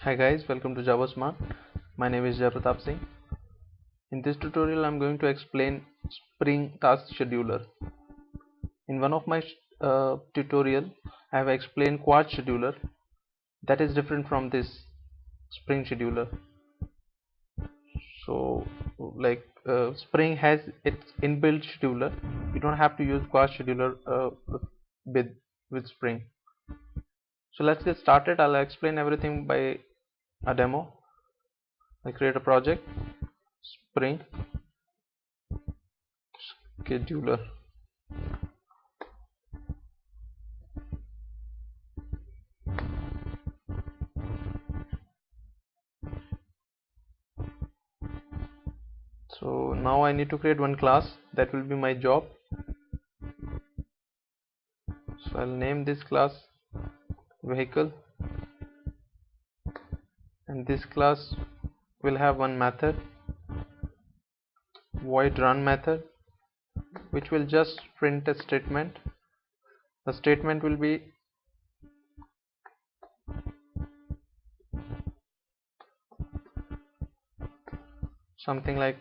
Hi guys, welcome to Java Smart. My name is Jai Pratap Singh. In this tutorial, I'm going to explain Spring Task Scheduler. In one of my tutorial, I have explained Quad Scheduler. That is different from this Spring Scheduler. So, Spring has its inbuilt scheduler. You don't have to use Quad Scheduler with with Spring. So let's get started. I'll explain everything by a demo. I create a project, Spring Scheduler. So now I need to create one class that will be my job. So I'll name this class vehicle, and this class will have one method, void run method, which will just print a statement. The statement will be something like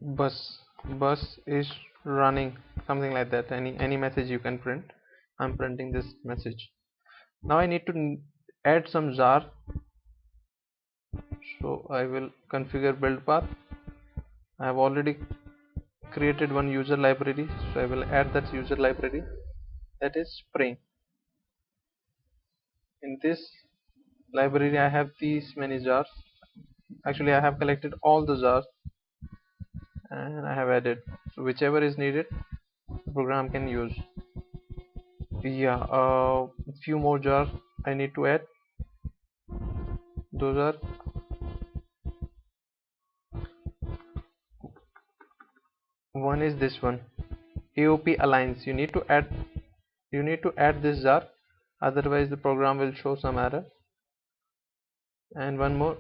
bus is running, something like that. Any message you can print. I'm printing this message. Now I need to add some jar, so I will configure build path. I have already created one user library, so I will add that user library, that is Spring. In this library I have these many jars. Actually I have collected all the jars and I have added, so whichever is needed the program can use. Yeah, a few more jars I need to add. Those are one is this one, AOP aligns. You need to add this jar, otherwise the program will show some error. And one more,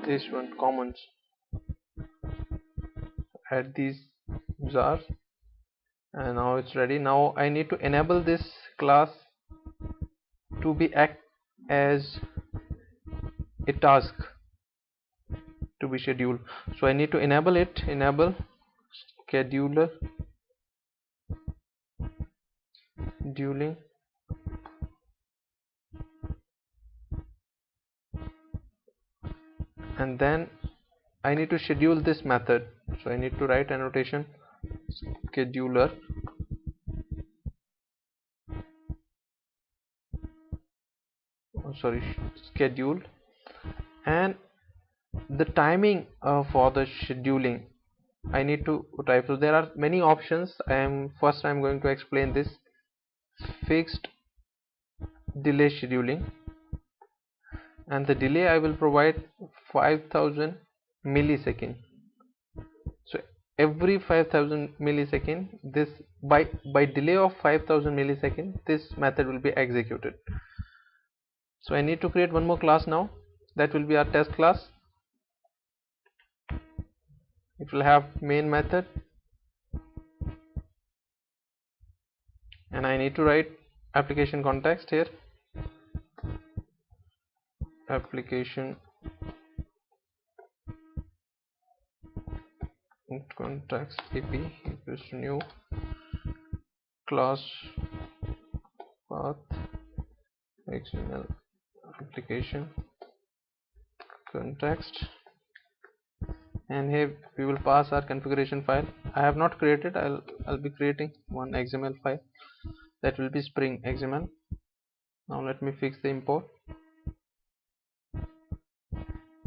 this one, commons. Add these jars, and now it's ready. Now I need to enable this class to be act as a task to be scheduled. So I need to enable it. Enable scheduler scheduling, and then I need to schedule this method. So I need to write annotation scheduler schedule, and the timing for the scheduling I need to type. So there are many options. I'm going to explain this fixed delay scheduling, and the delay I will provide 5000 millisecond. So every 5000 millisecond, this by delay of 5000 millisecond, this method will be executed. So I need to create one more class now. That will be our test class. It will have main method, and I need to write application context here. Application context ap equals to new class path XML application context, and here we will pass our configuration file. I have not created. I'll be creating one XML file that will be Spring XML. Now let me fix the import.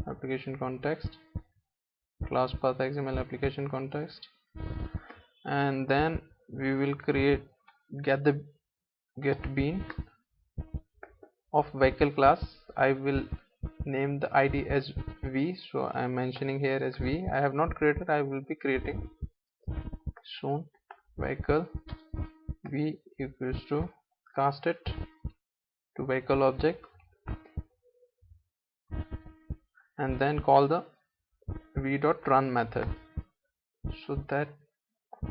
Application context class path XML application context, and then we will get bean of vehicle class. I will name the ID as V, so I am mentioning here as V. I have not created. I will be creating soon. Vehicle V equals to cast it to vehicle object, and then call the v.run method. So that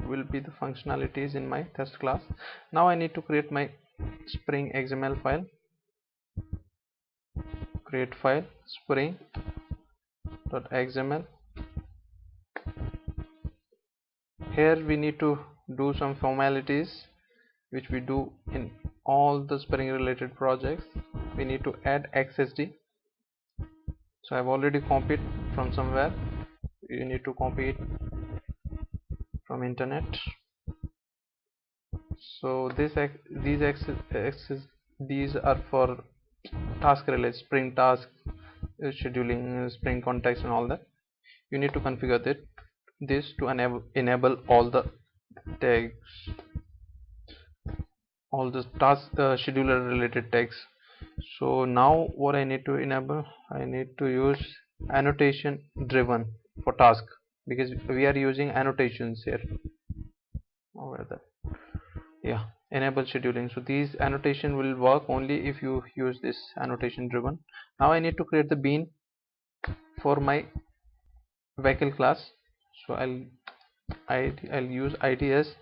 will be the functionalities in my test class. Now I need to create my Spring XML file. Create file spring.xml. Here we need to do some formalities which we do in all the Spring related projects. We need to add XSD. So I've already copied from somewhere. You need to copy it from internet. So these are for task related, Spring task scheduling, Spring context and all that. You need to configure this to enable all the tags, all the task scheduler related tags. So now what I need to enable, I need to use annotation driven for task, because we are using annotations here. Where the, yeah, enable scheduling. So these annotation will work only if you use this annotation driven. Now I need to create the bean for my vehicle class. So I'll use id as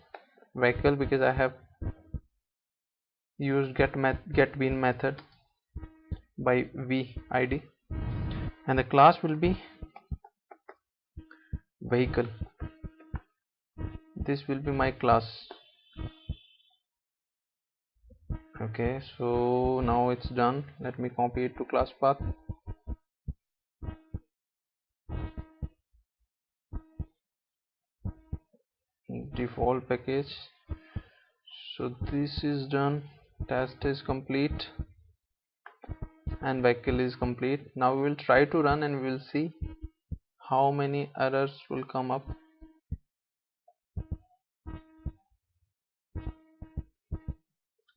vehicle because I have used get bean method by vid, and the class will be vehicle. This will be my class. Okay, so now it's done. Let me copy it to class path. Default package. So this is done. Test is complete and vehicle is complete. Now we will try to run and we will see how many errors will come up.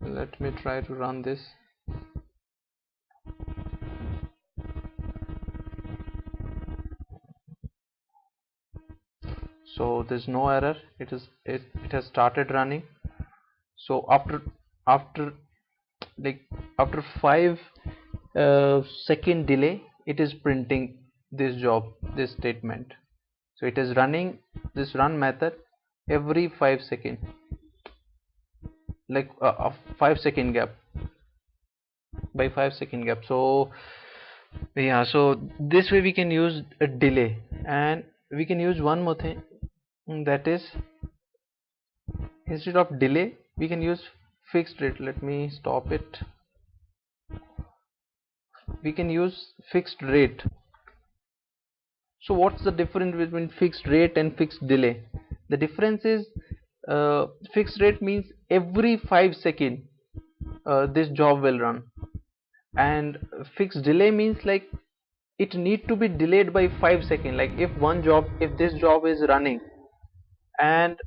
Let me try to run this. So there's no error. It has started running. So after like after 5 second delay, it is printing this statement. So it is running this run method every 5 seconds, like a 5 second gap, by 5 second gap. So yeah, so this way we can use a delay, and we can use one more thing, that is, instead of delay we can use fixed rate. Let me stop it. We can use fixed rate. So what's the difference between fixed rate and fixed delay? The difference is, fixed rate means every 5 seconds this job will run, and fixed delay means like it need to be delayed by 5 seconds. Like if this job is running, and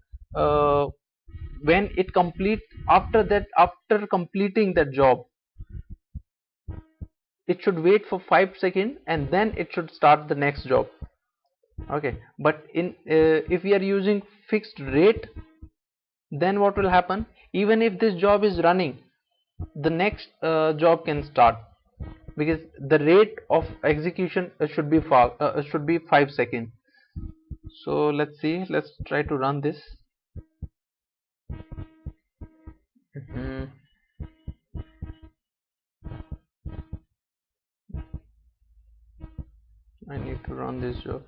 when it complete, after completing that job, it should wait for 5 seconds and then it should start the next job. Okay, but if we are using fixed rate, then what will happen, even if this job is running, the next job can start, because the rate of execution should be 5 seconds. So let's see, let's try to run this. I need to run this job.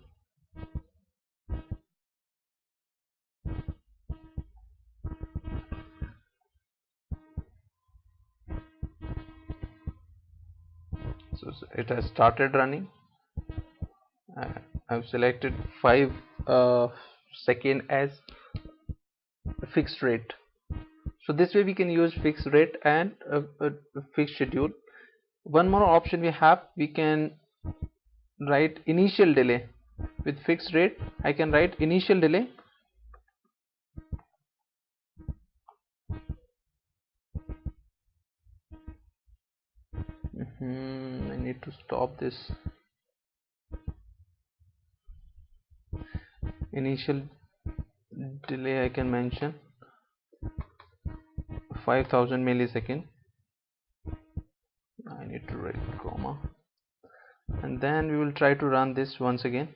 So it has started running. I've selected 5 second as fixed rate. So this way we can use fixed rate and a fixed schedule. One more option we have, we can write initial delay. With fixed rate I can write initial delay. I need to stop this. Initial delay I can mention 5000 millisecond. I need to write comma, and then we will try to run this once again.